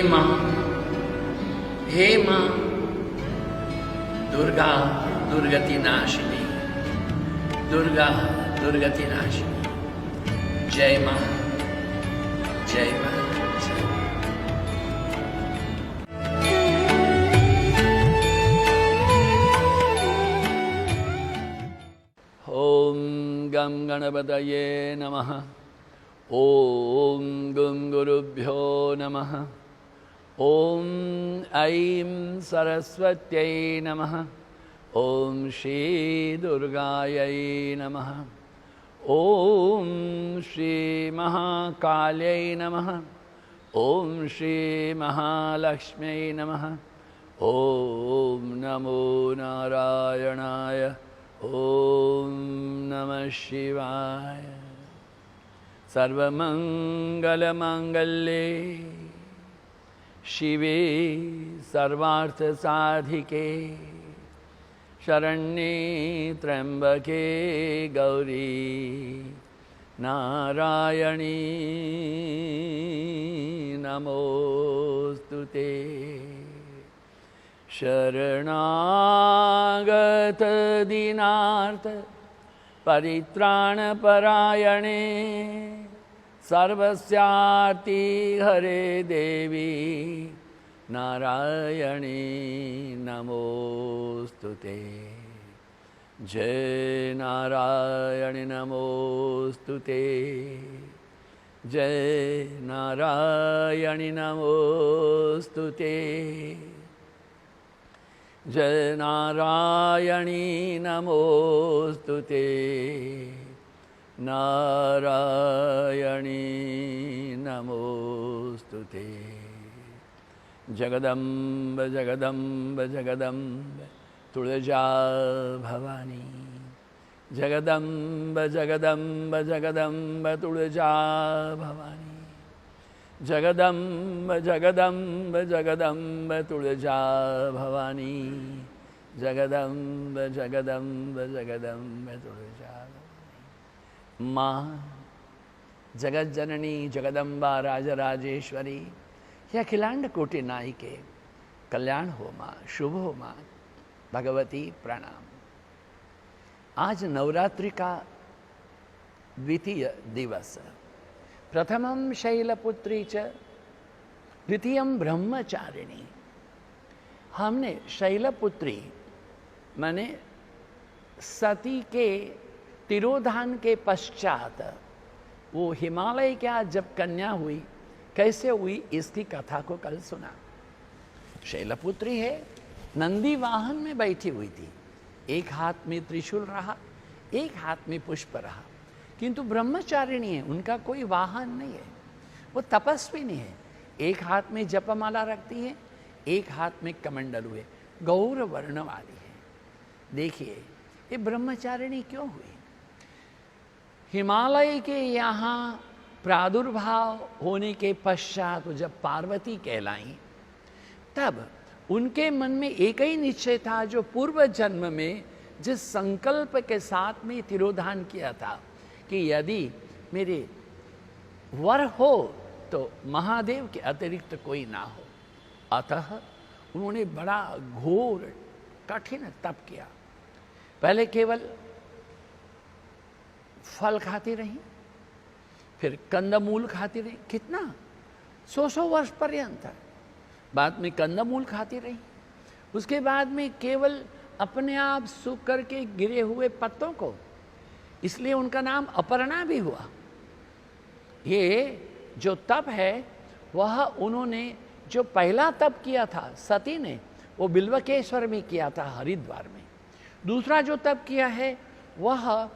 माँ, हे माँ दुर्गा दुर्गति नाशिनी, दुर्गा दुर्गति नाशिनी, जय माँ, जय माँ, जय माँ। ओम गम गणपतये नमः। ओम गं गुरुभ्यो नमः। ओम ऐं सरस्वत्यै नमः। ओम श्री दुर्गायै नमः। ओम श्री महाकाल्यै नमः। ओम श्री महालक्ष्म्यै नमः। ओम नमो नारायणाय। ओम नमः शिवाय। सर्वमंगलमांगल्ये शिवे सर्वार्थसाधिके शरण्ये त्र्यंबके गौरी नारायणी नमोस्तुते। शरणागत दीनार्थ परित्राणपरायणे सर्वस्यार्ति हरे देवी नारायणी नमोस्तुते। जय नारायणी नमोस्तुते। जय नारायणी नमोस्तुते। जय नारायणी नमोस्तुते। नारायणी नमोस्तुते। जगदम्ब जगदम्ब जगदम्ब तुळजा भवानी। जगदम्ब जगदम्ब जगदम्ब तुळजा भवानी। जगदम्ब जगदम्ब जगदम्ब तुळजा भवानी। जगदम्ब जगदम्ब जगदम्ब तुळजा भवानी। माँ जगत जननी जगदम्बा राजराजेश्वरी या अखिलांड कोटि नायिके कल्याण हो माँ, शुभ हो माँ, भगवती प्रणाम। आज नवरात्रि का द्वितीय दिवस। प्रथमं शैलपुत्री च द्वितीयं ब्रह्मचारिणी। हमने शैलपुत्री माने सती के तिरोधान के पश्चात वो हिमालय क्या जब कन्या हुई, कैसे हुई, इसकी कथा को कल सुना। शैलपुत्री है, नंदी वाहन में बैठी हुई थी। एक हाथ में त्रिशूल रहा, एक हाथ में पुष्प रहा, किंतु ब्रह्मचारिणी है, उनका कोई वाहन नहीं है। वो तपस्वी नहीं है। एक हाथ में जपमाला रखती है, एक हाथ में कमंडल हुए, गौर वर्ण वाली है। देखिए ये ब्रह्मचारिणी क्यों हुई। हिमालय के यहाँ प्रादुर्भाव होने के पश्चात जब पार्वती कहलाई, तब उनके मन में एक ही निश्चय था, जो पूर्व जन्म में जिस संकल्प के साथ में तिरोधान किया था कि यदि मेरे वर हो तो महादेव के अतिरिक्त कोई ना हो। अतः उन्होंने बड़ा घोर कठिन तप किया। पहले केवल फल खाती रही, फिर कंदमूल खाती रही, कितना 100 वर्ष पर्यंत। बाद में कंदमूल खाती रही। उसके बाद में केवल अपने आप सूख करके गिरे हुए पत्तों को, इसलिए उनका नाम अपर्णा भी हुआ। ये जो तप है वह उन्होंने जो पहला तप किया था सती ने, वो बिल्वकेश्वर में किया था, हरिद्वार में। दूसरा जो तप किया है वह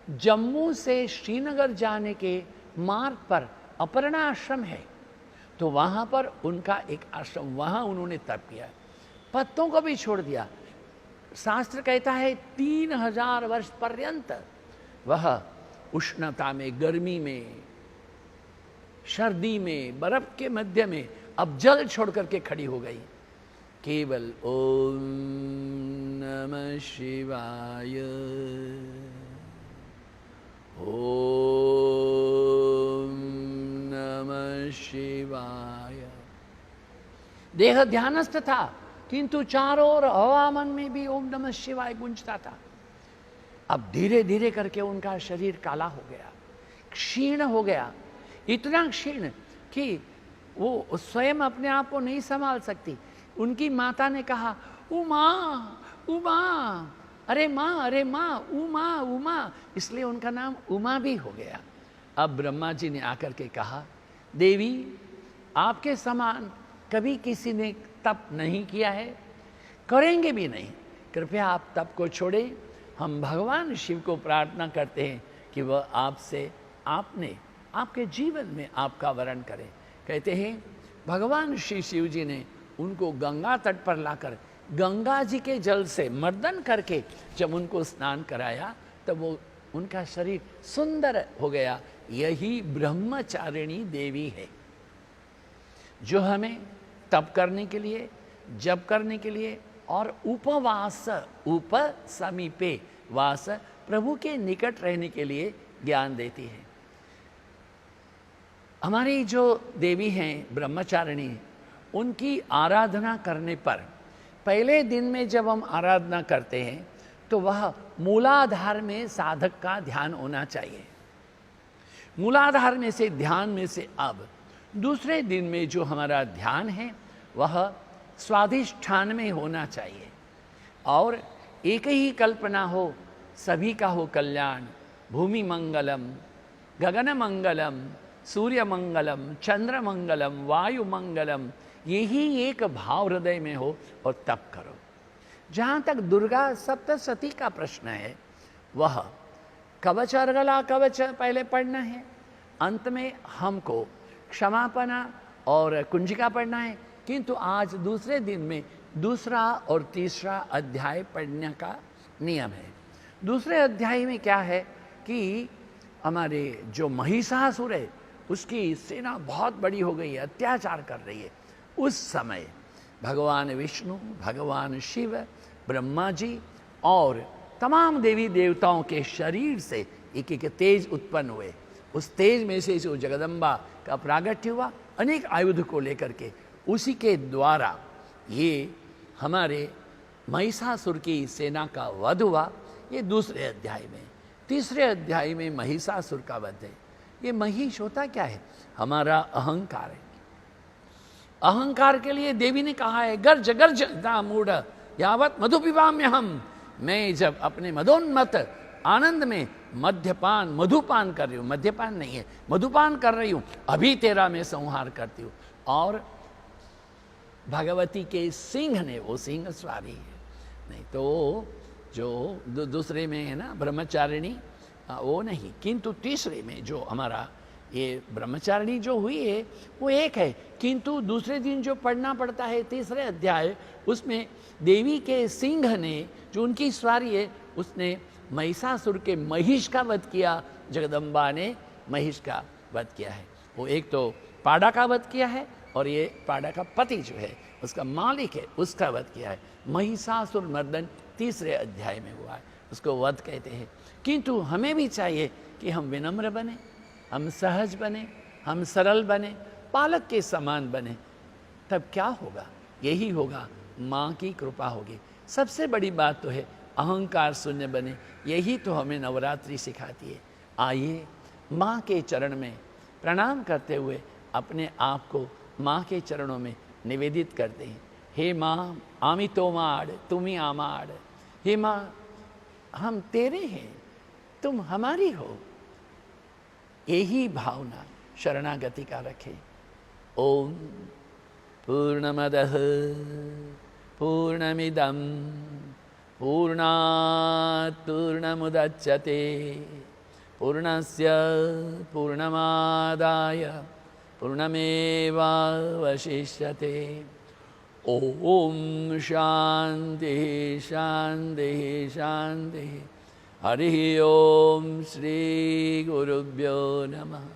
जम्मू से श्रीनगर जाने के मार्ग पर अपर्णा आश्रम है, तो वहाँ पर उनका एक आश्रम, वहाँ उन्होंने तप किया। पत्तों को भी छोड़ दिया। शास्त्र कहता है 3000 वर्ष पर्यंत वह उष्णता में, गर्मी में, सर्दी में, बर्फ के मध्य में अब जल छोड़ करके खड़ी हो गई। केवल ओम नमः शिवाय, ओम नमः शिवाय, देह ध्यानस्थ था, किंतु चारों ओर हवा मन में भी ओम नमः शिवाय गूंजता था। अब धीरे धीरे करके उनका शरीर काला हो गया, क्षीण हो गया, इतना क्षीण कि वो स्वयं अपने आप को नहीं संभाल सकती। उनकी माता ने कहा, उमा उमा, अरे माँ अरे माँ, उमा उमा, इसलिए उनका नाम उमा भी हो गया। अब ब्रह्मा जी ने आकर के कहा, देवी आपके समान कभी किसी ने तप नहीं किया है, करेंगे भी नहीं, कृपया आप तप को छोड़ें। हम भगवान शिव को प्रार्थना करते हैं कि वह आपसे आपके जीवन में आपका वरण करें। कहते हैं भगवान श्री शिव जी ने उनको गंगा तट पर लाकर गंगा जी के जल से मर्दन करके जब उनको स्नान कराया तब वो उनका शरीर सुंदर हो गया। यही ब्रह्मचारिणी देवी है जो हमें तप करने के लिए, जप करने के लिए और उपवास, उप समीपे वास, प्रभु के निकट रहने के लिए ज्ञान देती है। हमारी जो देवी हैं ब्रह्मचारिणी, उनकी आराधना करने पर पहले दिन में जब हम आराधना करते हैं तो वह मूलाधार में साधक का ध्यान होना चाहिए। मूलाधार में से, ध्यान में से अब दूसरे दिन में जो हमारा ध्यान है वह स्वाधिष्ठान में होना चाहिए और एक ही कल्पना हो, सभी का हो कल्याण। भूमि मंगलम, गगन मंगलम, सूर्य मंगलम, चंद्र मंगलम, वायु मंगलम, यही एक भाव हृदय में हो और तप करो। जहाँ तक दुर्गा सप्तशती का प्रश्न है, वह कवच अर्गला कवच पहले पढ़ना है, अंत में हमको क्षमापना और कुंजिका पढ़ना है। किंतु आज दूसरे दिन में दूसरा और तीसरा अध्याय पढ़ने का नियम है। दूसरे अध्याय में क्या है कि हमारे जो महिषासुर है उसकी सेना बहुत बड़ी हो गई है, अत्याचार कर रही है। उस समय भगवान विष्णु, भगवान शिव, ब्रह्मा जी और तमाम देवी देवताओं के शरीर से एक एक तेज उत्पन्न हुए। उस तेज में से जो जगदम्बा का प्रागट्य हुआ अनेक आयुध को लेकर के, उसी के द्वारा ये हमारे महिषासुर की सेना का वध हुआ। ये दूसरे अध्याय में। तीसरे अध्याय में महिषासुर का वध है। ये महिष होता क्या है? हमारा अहंकार है। अहंकार के लिए देवी ने कहा है, गर्ज गर्ज मूढ़ यावत मधुपिबाम्य हम, मैं जब अपने मदोन्मत आनंद में मद्यपान, मधुपान कर रही हूँ, मद्यपान नहीं है, मधुपान कर रही हूँ, अभी तेरा मैं संहार करती हूँ। और भगवती के सिंह ने, वो सिंह सवारी है, नहीं तो जो दूसरे में है ना ब्रह्मचारिणी, वो नहीं। किंतु तीसरे में जो हमारा ये ब्रह्मचारिणी जो हुई है वो एक है, किंतु दूसरे दिन जो पढ़ना पड़ता है तीसरे अध्याय, उसमें देवी के सिंह ने, जो उनकी सवारी है, उसने महिषासुर के महिष का वध किया। जगदम्बा ने महिष का वध किया है। वो एक तो पाड़ा का वध किया है और ये पाड़ा का पति जो है, उसका मालिक है, उसका वध किया है। महिषासुर मर्दन तीसरे अध्याय में हुआ है, उसको वध कहते हैं। किंतु हमें भी चाहिए कि हम विनम्र बने, हम सहज बने, हम सरल बने, पालक के समान बने। तब क्या होगा? यही होगा, माँ की कृपा होगी। सबसे बड़ी बात तो है अहंकार शून्य बने। यही तो हमें नवरात्रि सिखाती है। आइए माँ के चरण में प्रणाम करते हुए अपने आप को माँ के चरणों में निवेदित करते हैं। हे माँ, आमी तोमाड़, तुमी आमाड़। हे माँ, हम तेरे हैं, तुम हमारी हो। यही भावना शरणागति का रखे। ओम पूर्णमदः पूर्णमिदं पूर्णात् पूर्णमुदच्यते पूर्णस्य पूर्णमादाय पूर्णमेवावशिष्यते। ओम शांति शांति शांति। हरि ओम श्री गुरुभ्यो नमः।